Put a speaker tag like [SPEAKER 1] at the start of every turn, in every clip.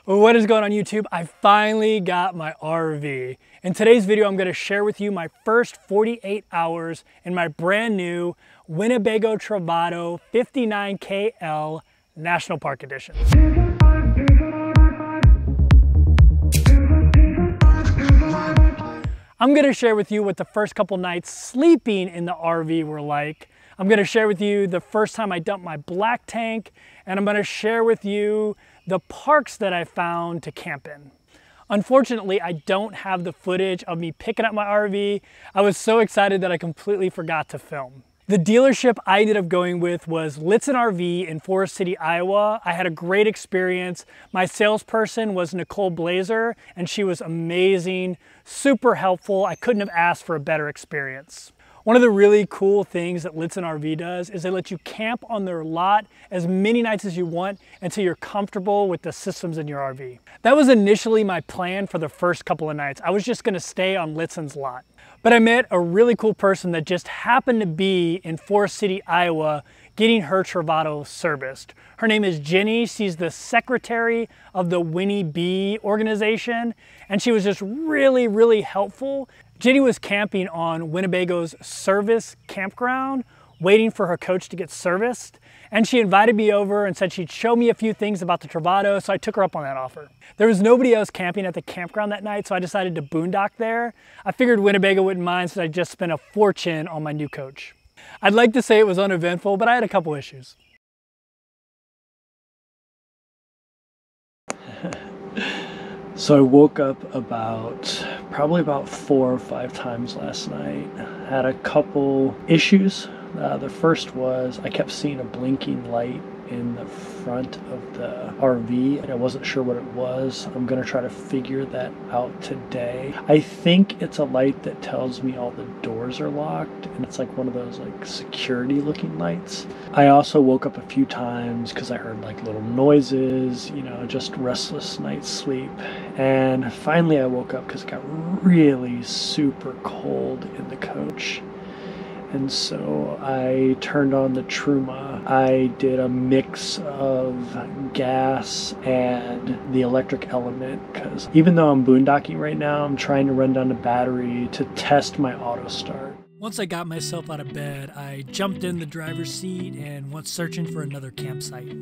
[SPEAKER 1] Well, what is going on YouTube? I finally got my RV. In today's video, I'm going to share with you my first 48 hours in my brand new Winnebago Travato 59KL National Park Edition. I'm going to share with you what the first couple nights sleeping in the RV were like. I'm going to share with you the first time I dumped my black tank, and I'm going to share with you the parks that I found to camp in. Unfortunately, I don't have the footage of me picking up my RV. I was so excited that I completely forgot to film. The dealership I ended up going with was Lichtsinn RV in Forest City, Iowa. I had a great experience. My salesperson was Nicole Blazer, and she was amazing, super helpful. I couldn't have asked for a better experience. One of the really cool things that Lichtsinn RV does is they let you camp on their lot as many nights as you want until you're comfortable with the systems in your RV. That was initially my plan for the first couple of nights. I was just gonna stay on Litzsinn's lot. But I met a really cool person that just happened to be in Forest City, Iowa, getting her Travato serviced. Her name is Jenny. She's the secretary of the Winnie Bee organization, and she was just really helpful. Jenny was camping on Winnebago's service campground, waiting for her coach to get serviced, and she invited me over and said she'd show me a few things about the Travato, so I took her up on that offer. There was nobody else camping at the campground that night, so I decided to boondock there. I figured Winnebago wouldn't mind since I just spent a fortune on my new coach. I'd like to say it was uneventful, but I had a couple issues. So I woke up probably about 4 or 5 times last night. Had a couple issues. The first was I kept seeing a blinking light in the front of the RV, and I wasn't sure what it was. I'm gonna try to figure that out today. I think it's a light that tells me all the doors are locked, and it's like one of those like security looking lights. I also woke up a few times because I heard like little noises, you know, just restless night's sleep. And finally I woke up because it got really super cold in the coach. And so I turned on the Truma. I did a mix of gas and the electric element, because even though I'm boondocking right now, I'm trying to run down the battery to test my auto start. Once I got myself out of bed, I jumped in the driver's seat and went searching for another campsite.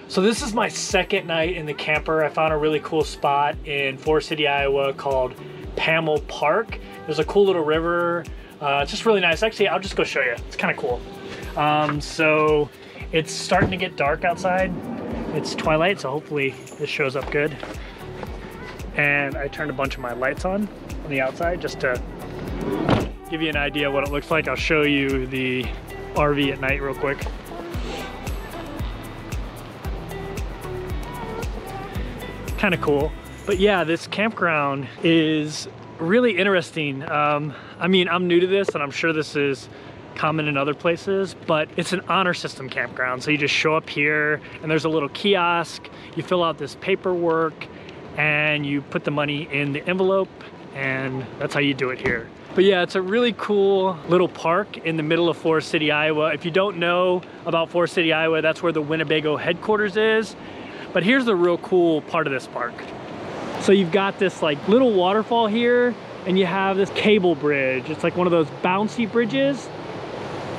[SPEAKER 1] So this is my second night in the camper. I found a really cool spot in Forest City, Iowa called Pamel Park. There's a cool little river. It's just really nice. Actually, I'll just go show you. It's kind of cool. So it's starting to get dark outside. It's twilight, so hopefully this shows up good. And I turned a bunch of my lights on the outside just to give you an idea what it looks like. I'll show you the RV at night real quick. Kind of cool. But yeah, this campground is really interesting. I mean, I'm new to this, and I'm sure this is common in other places, but it's an honor system campground. So you just show up here, and there's a little kiosk. You fill out this paperwork, and you put the money in the envelope, and that's how you do it here. But yeah, it's a really cool little park in the middle of Forest City, Iowa. If you don't know about Forest City, Iowa, that's where the Winnebago headquarters is. But here's the real cool part of this park. So you've got this like little waterfall here, and you have this cable bridge. It's like one of those bouncy bridges,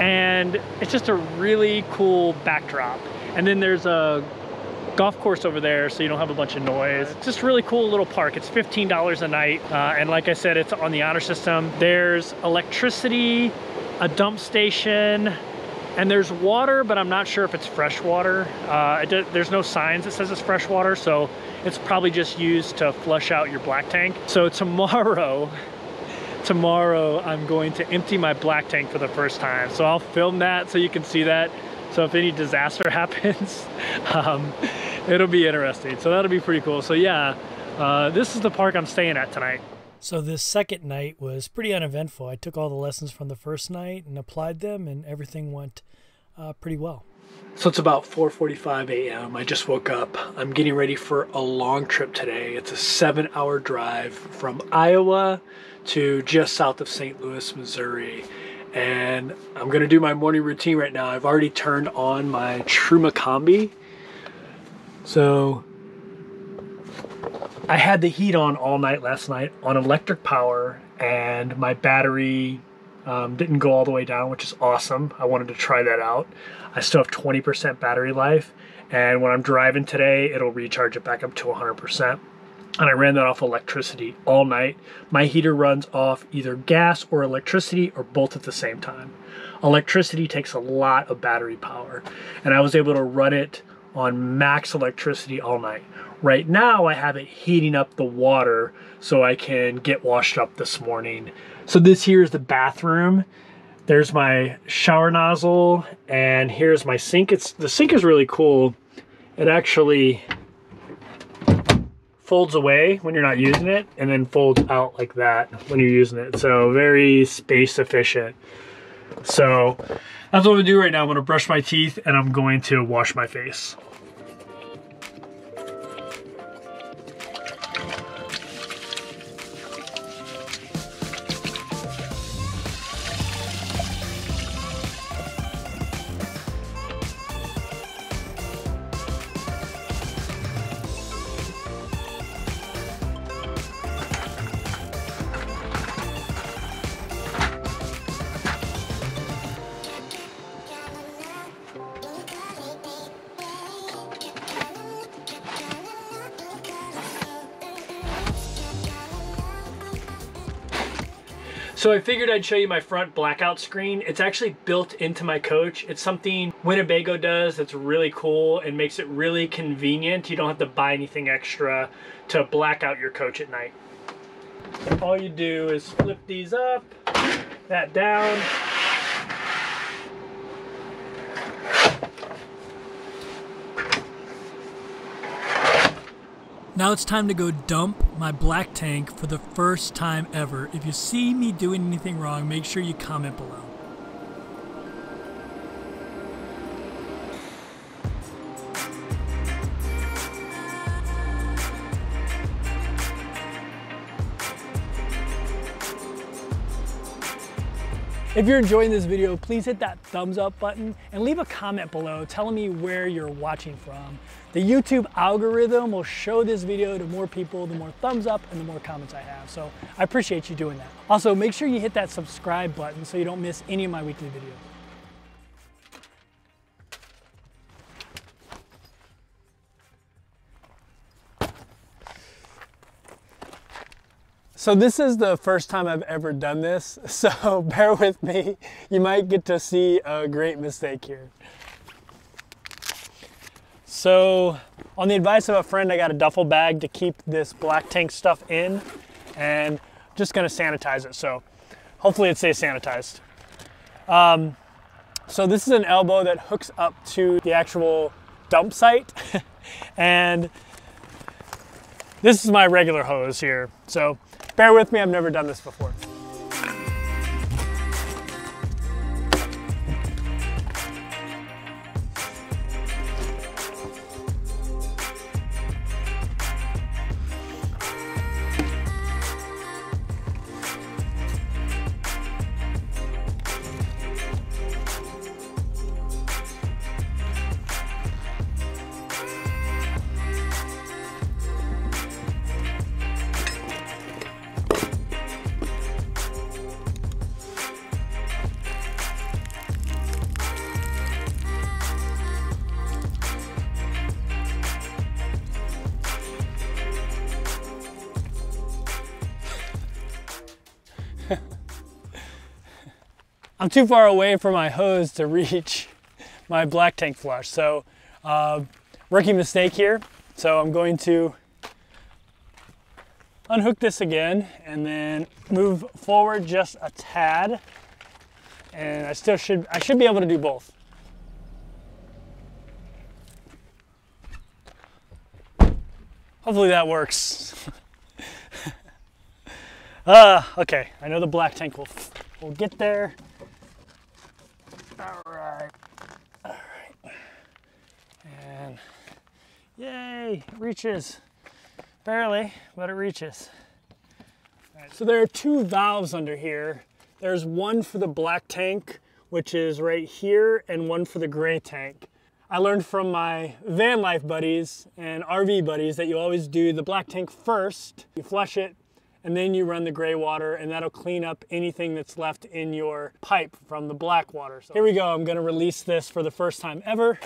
[SPEAKER 1] and it's just a really cool backdrop. And then there's a golf course over there, so you don't have a bunch of noise. It's just a really cool little park. It's $15 a night, and like I said, it's on the honor system. There's electricity, a dump station, and there's water, but I'm not sure if it's fresh water. There's no signs that says it's fresh water, so it's probably just used to flush out your black tank. So tomorrow I'm going to empty my black tank for the first time. So I'll film that so you can see that. So if any disaster happens, it'll be interesting. So that'll be pretty cool. So yeah, this is the park I'm staying at tonight. So this second night was pretty uneventful. I took all the lessons from the first night and applied them, and everything went pretty well. So it's about 4:45 a.m. I just woke up. I'm getting ready for a long trip today. It's a 7-hour drive from Iowa to just south of St. Louis, Missouri. And I'm gonna do my morning routine right now. I've already turned on my Truma combi. So I had the heat on all night last night on electric power, and my battery didn't go all the way down, which is awesome. I wanted to try that out. I still have 20% battery life, and when I'm driving today, it'll recharge it back up to 100%. And I ran that off electricity all night. My heater runs off either gas or electricity or both at the same time. Electricity takes a lot of battery power, and I was able to run it on max electricity all night. Right now I have it heating up the water so I can get washed up this morning. So this here is the bathroom. There's my shower nozzle, and here's my sink. The sink is really cool. It actually folds away when you're not using it and then folds out like that when you're using it. So very space efficient. So that's what I'm gonna do right now. I'm gonna brush my teeth and I'm going to wash my face. So I figured I'd show you my front blackout screen. It's actually built into my coach. It's something Winnebago does that's really cool and makes it really convenient. You don't have to buy anything extra to black out your coach at night. All you do is flip these up, that down.
[SPEAKER 2] Now it's time to go dump my black tank for the first time ever. If you see me doing anything wrong, make sure you comment below. If you're enjoying this video, please hit that thumbs up button and leave a comment below telling me where you're watching from. The YouTube algorithm will show this video to more people the more thumbs up and the more comments I have. So I appreciate you doing that. Also, make sure you hit that subscribe button so you don't miss any of my weekly videos. So this is the first time I've ever done this, so bear with me. You might get to see a great mistake here. So on the advice of a friend, I got a duffel bag to keep this black tank stuff in, and just gonna sanitize it. So hopefully it stays sanitized. So this is an elbow that hooks up to the actual dump site. And this is my regular hose here. So bear with me, I've never done this before. I'm too far away from my hose to reach my black tank flush. So rookie mistake here. So I'm going to unhook this again and then move forward just a tad. And I should be able to do both. Hopefully that works. Okay, I know the black tank will get there. All right, and yay, it reaches. Barely, but it reaches. All right, so there are two valves under here. There's one for the black tank, which is right here, and one for the gray tank. I learned from my van life buddies and RV buddies that you always do the black tank first. You flush it, and then you run the gray water, and that'll clean up anything that's left in your pipe from the black water. So here we go. I'm gonna release this for the first time ever.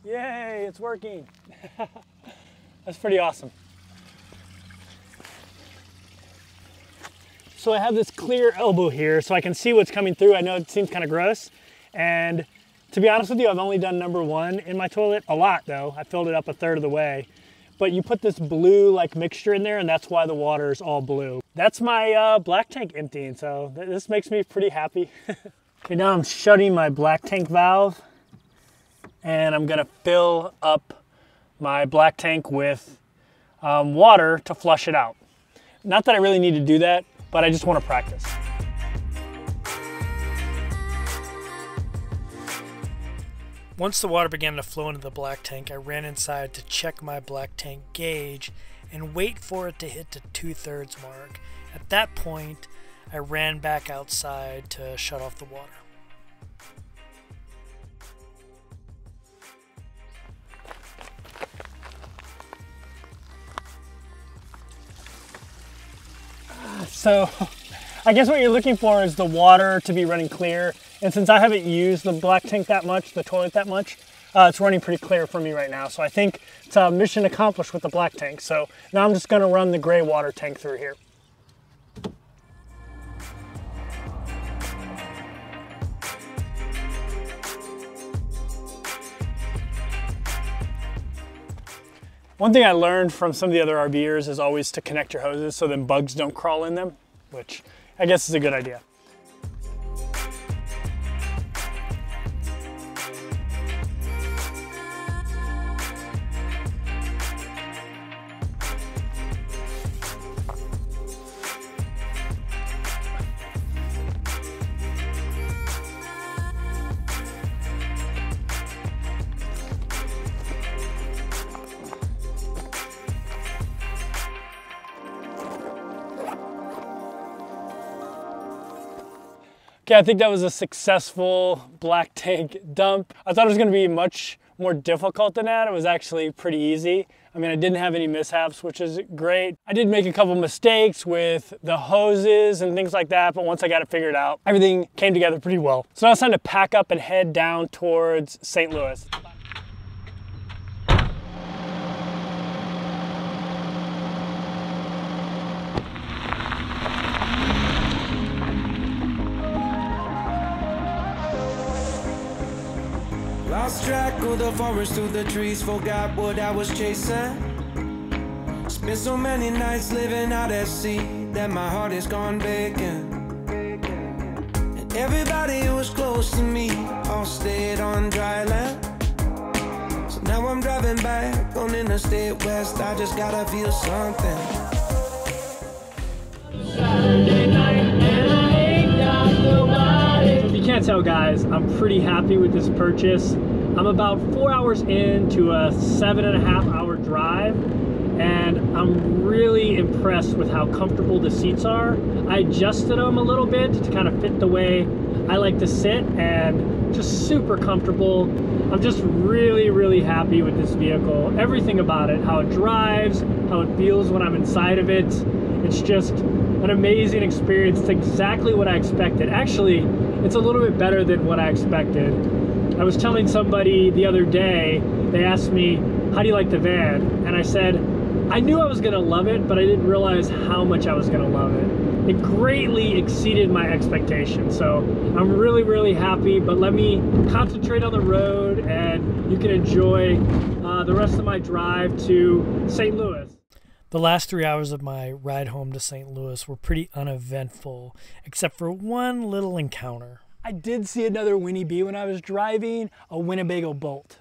[SPEAKER 2] Yay, it's working. That's pretty awesome. So I have this clear elbow here so I can see what's coming through. I know it seems kind of gross. And to be honest with you, I've only done number one in my toilet. A lot though. I filled it up a third of the way. But you put this blue like mixture in there, and that's why the water is all blue. That's my black tank emptying, so this makes me pretty happy. Okay, now I'm shutting my black tank valve, and I'm gonna fill up my black tank with water to flush it out. Not that I really need to do that, but I just want to practice.
[SPEAKER 3] Once the water began to flow into the black tank, I ran inside to check my black tank gauge and wait for it to hit the 2/3 mark. At that point, I ran back outside to shut off the water.
[SPEAKER 2] So I guess what you're looking for is the water to be running clear. And since I haven't used the black tank that much, the toilet that much, it's running pretty clear for me right now. So I think it's a mission accomplished with the black tank. So now I'm just gonna run the gray water tank through here. One thing I learned from some of the other RVers is always to connect your hoses so then bugs don't crawl in them, which I guess is a good idea. Okay, I think that was a successful black tank dump. I thought it was gonna be much more difficult than that. It was actually pretty easy. I mean, I didn't have any mishaps, which is great. I did make a couple mistakes with the hoses and things like that, but once I got it figured out, everything came together pretty well. So now it's time to pack up and head down towards St. Louis.
[SPEAKER 4] Lost track of the forest through the trees, forgot what I was chasing. Spent so many nights living out at sea that my heart is gone vacant. And everybody who was close to me all stayed on dry land. So now I'm driving back on Interstate West, I just gotta feel something.
[SPEAKER 1] Saturday night and I ain't got nobody. If you can't tell, guys, I'm pretty happy with this purchase. I'm about 4 hours into a 7.5 hour drive, and I'm really impressed with how comfortable the seats are. I adjusted them a little bit to kind of fit the way I like to sit, and just super comfortable. I'm just really happy with this vehicle. Everything about it, how it drives, how it feels when I'm inside of it. It's just an amazing experience. It's exactly what I expected. Actually, it's a little bit better than what I expected. I was telling somebody the other day, they asked me, how do you like the van? And I said, I knew I was gonna love it, but I didn't realize how much I was gonna love it. It greatly exceeded my expectations. So I'm really happy, but let me concentrate on the road and you can enjoy the rest of my drive to St. Louis.
[SPEAKER 3] The last 3 hours of my ride home to St. Louis were pretty uneventful, except for one little encounter.
[SPEAKER 2] I did see another Winnie B when I was driving, a Winnebago Bolt.